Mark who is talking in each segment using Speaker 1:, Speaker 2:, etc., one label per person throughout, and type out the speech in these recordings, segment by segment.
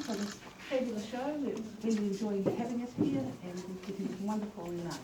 Speaker 1: for this fabulous show. We're really enjoying having us here and we're getting wonderful remarks.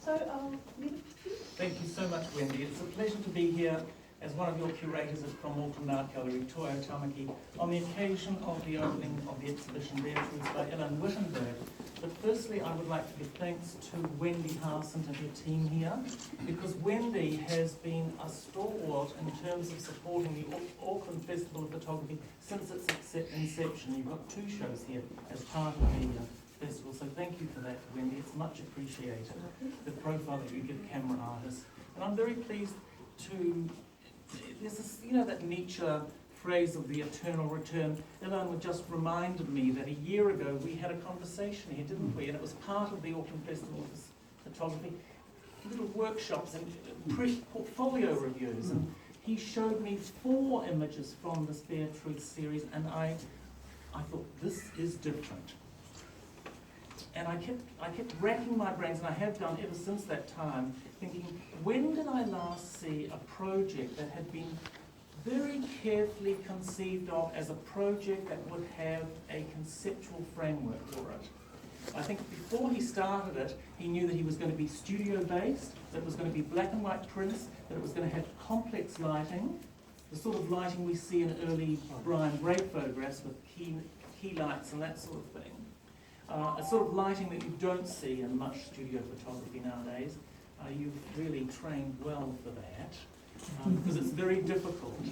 Speaker 1: So I'll leave it to you.
Speaker 2: Thank you so much, Wendy. It's a pleasure to be here as one of your curators from Auckland Art Gallery, Toyo Tamaki, on the occasion of the opening of the exhibition Bare Truths by Ellen Wittenberg. But firstly, I would like to give thanks to Wendy Harsent and her team here, because Wendy has been a stalwart in terms of supporting the Auckland Festival of Photography since its inception. You've got 2 shows here as part of the festival, so thank you for that, Wendy. It's much appreciated, the profile that you give camera artists. And I'm very pleased to, there's this, that Nietzsche phrase of the eternal return. Ellen just reminded me that a year ago we had a conversation here, didn't we? And it was part of the Auckland Festival of Photography, little workshops and portfolio reviews. And he showed me 4 images from this Bare Truths series, and I thought, this is different. And I kept racking my brains, and I have done ever since that time, thinking, when did I last see a project that had been very carefully conceived of as a project that would have a conceptual framework for it? I think before he started it, he knew that he was going to be studio-based, that it was going to be black and white prints, that it was going to have complex lighting, the sort of lighting we see in early Brian Gray photographs with key lights and that sort of thing. A sort of lighting that you don't see in much studio photography nowadays. You've really trained well for that, because it's very difficult,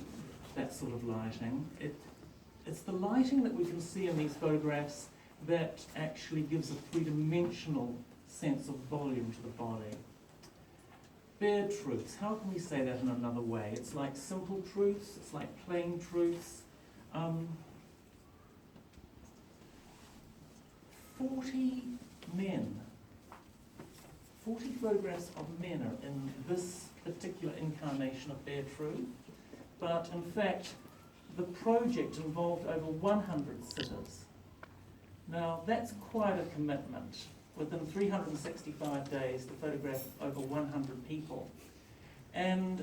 Speaker 2: that sort of lighting. It's the lighting that we can see in these photographs that actually gives a 3-dimensional sense of volume to the body. Bare truths, how can we say that in another way? It's like simple truths, it's like plain truths. 40 men, 40 photographs of men are in this particular incarnation of Bare Truth, but in fact the project involved over 100 sitters. Now that's quite a commitment, within 365 days to photograph over 100 people. And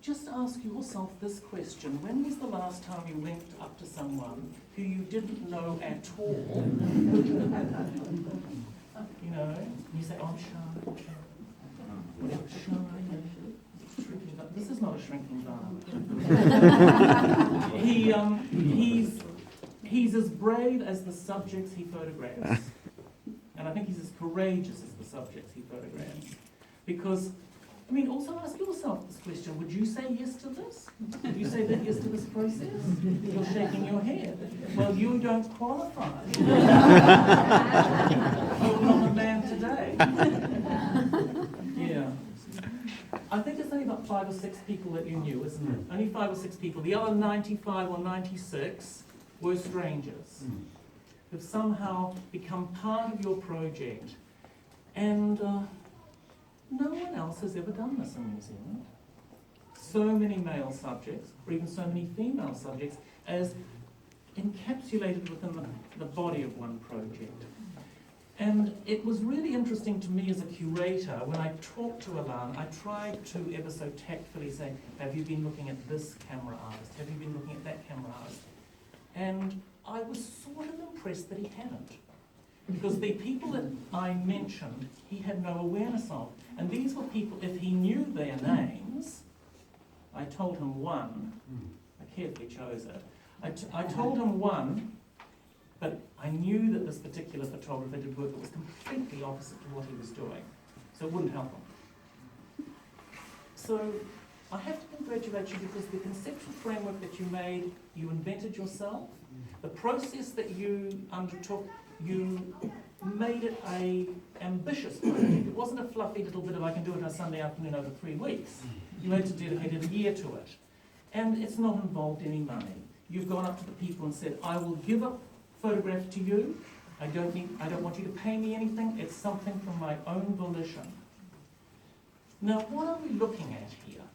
Speaker 2: just ask yourself this question: when was the last time you went up to someone who you didn't know at all? You say, oh, I'm shy. Whatever, shy. This is not a shrinking vase. He's as brave as the subjects he photographs. And I think he's as courageous as the subjects he photographs. Because, also ask yourself this question: would you say yes to this? Would you say yes to this process? You're shaking your head. Well, you don't qualify. You're not a man today. Yeah. I think it's only about 5 or 6 people that you knew, isn't it? Only 5 or 6 people. The other 95 or 96 were strangers who've somehow become part of your project. And no one else has ever done this in New Zealand. So many male subjects, or even so many female subjects, as encapsulated within the body of one project. And it was really interesting to me as a curator, when I talked to Alan, I tried to ever so tactfully say, have you been looking at this camera artist? Have you been looking at that camera artist? And I was sort of impressed that he hadn't. Because the people that I mentioned, he had no awareness of. And these were people, if he knew their names, I told him one, I carefully chose it, I told him one, but I knew that this particular photographer did work that was completely opposite to what he was doing. So it wouldn't help him. So I have to congratulate you, because the conceptual framework that you made, you invented yourself. The process that you undertook, you made it a ambitious project. It wasn't a fluffy little bit of I can do it on a Sunday afternoon over 3 weeks. You had to dedicate a year to it. And it's not involved any money. You've gone up to the people and said, I will give a photograph to you. I don't want you to pay me anything. It's something from my own volition. Now, what are we looking at here?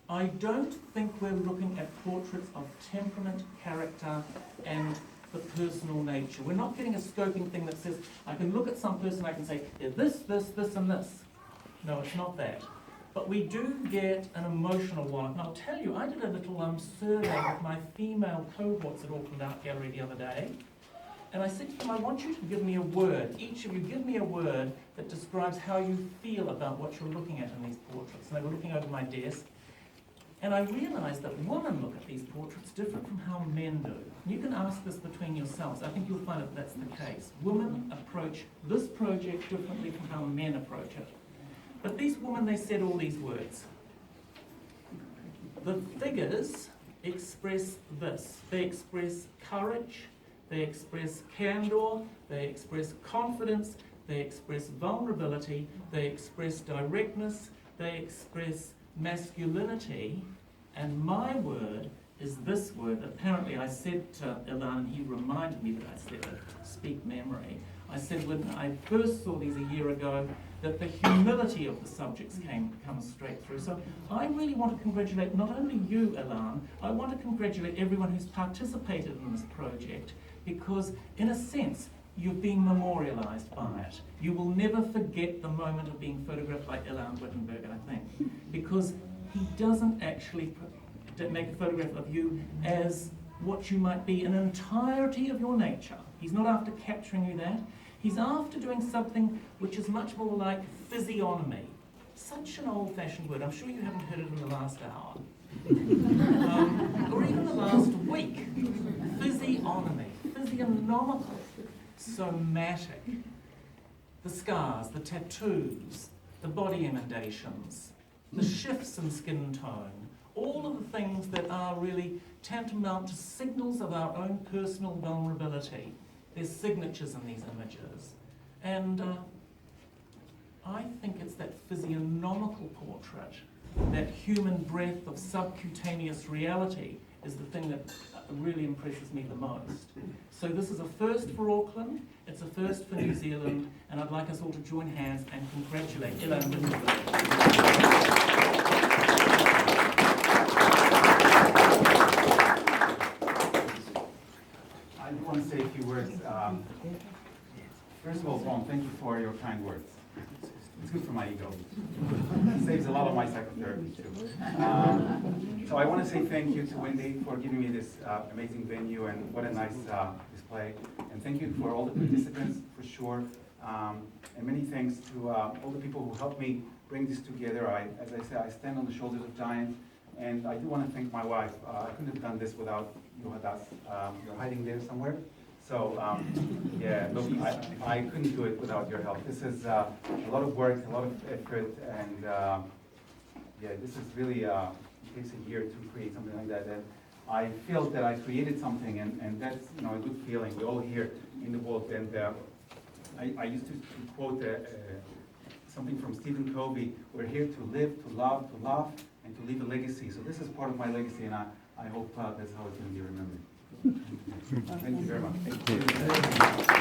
Speaker 2: I don't think we're looking at portraits of temperament, character, and the personal nature. We're not getting a scoping thing that says, I can look at some person, I can say, yeah, this, and this. No, it's not that. but we do get an emotional one. And I'll tell you, I did a little survey with my female cohorts at Auckland Art Gallery the other day, and I said to them, I want you to give me a word. Each of you give me a word that describes how you feel about what you're looking at in these portraits. And they were looking over my desk, and I realised that women look at these portraits different from how men do. And you can ask this between yourselves. I think you'll find that that's the case. Women approach this project differently from how men approach it. But these women, they said all these words. The figures express this. They express courage, they express candor, they express confidence, they express vulnerability, they express directness, they express masculinity, and my word is this word. Apparently I said to Ilan, and he reminded me that I said it, speak memory. I said when I first saw these a year ago, that the humility of the subjects comes straight through. So I really want to congratulate not only you, Ilan, I want to congratulate everyone who's participated in this project, because in a sense, you've been memorialised by it. You will never forget the moment of being photographed by Ilan Wittenberg, I think, because he doesn't actually make a photograph of you as what you might be in an entirety of your nature. He's not after capturing you that. He's after doing something which is much more like physiognomy. Such an old-fashioned word. I'm sure you haven't heard it in the last hour. Or even the last week. Physiognomy. Physiognomical. Somatic. The scars, the tattoos, the body emendations, the shifts in skin tone, all of the things that are really tantamount to signals of our own personal vulnerability. There's signatures in these images. And I think it's that physiognomical portrait, that human breadth of subcutaneous reality is the thing that really impresses me the most. So this is a first for Auckland, it's a first for New Zealand, and I'd like us all to join hands and congratulate Ilan Wittenberg.
Speaker 3: I want to say a few words. First of all, Ron, thank you for your kind words. It's good for my ego. It saves a lot of my psychotherapy too. So I want to say thank you to Wendy for giving me this amazing venue, and what a nice display. And thank you for all the participants, for sure. And many thanks to all the people who helped me bring this together. As I said, I stand on the shoulders of giants. And I do want to thank my wife. I couldn't have done this without you, Hadas. You're hiding there somewhere. So, yeah, look, I couldn't do it without your help. This is a lot of work, a lot of effort, and yeah, this is really, it takes a year to create something like that. And I feel that I created something, and that's, you know, a good feeling. We're all here in the world. And I used to quote something from Stephen Covey: "We're here to live, to love, to laugh, and to leave a legacy." So this is part of my legacy, and I hope that's how it's going to be remembered. Thank you very much. Thank you.